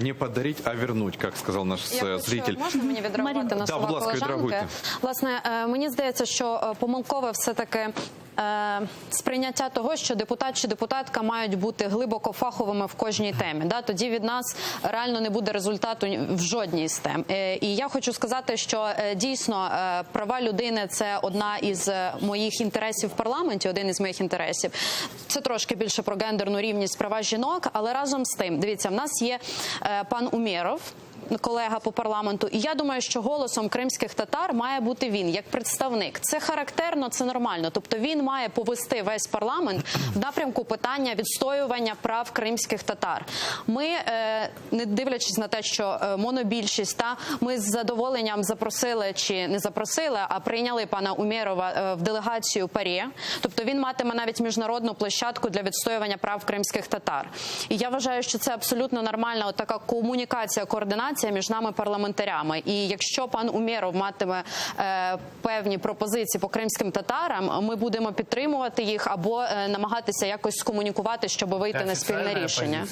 Не подарить, а вернуть, как сказал наш зритель. Можна мені відреагувати на слова колежанки? Власне, мені здається, що помилкове все-таки сприйняття того, що депутат чи депутатка мають бути глибоко фаховими в кожній темі. Тоді від нас реально не буде результату в жодній з тем. І я хочу сказати, що дійсно права людини – це одна із моїх інтересів в парламенті, один із моїх інтересів. Це трошки більше про гендерну рівність, права жінок, але разом з тим, дивіться, в нас є пан Умєров, колега по парламенту, і я думаю, що голосом кримських татар має бути він, як представник. Це характерно, це нормально. Тобто він має повести весь парламент в напрямку питання відстоювання прав кримських татар. Ми, не дивлячись на те, що монобільшість, ми з задоволенням запросили, чи не запросили, а прийняли пана Умєрова в делегацію ПАРЄ. Тобто він матиме навіть міжнародну площадку для відстоювання прав кримських татар. І я вважаю, що це абсолютно нормальна така комунікація, координація між нами парламентарями. І якщо пан Умєров матиме певні пропозиції по кримським татарам, ми будемо підтримувати їх або намагатися якось скомунікувати, щоб вийти на спільне рішення.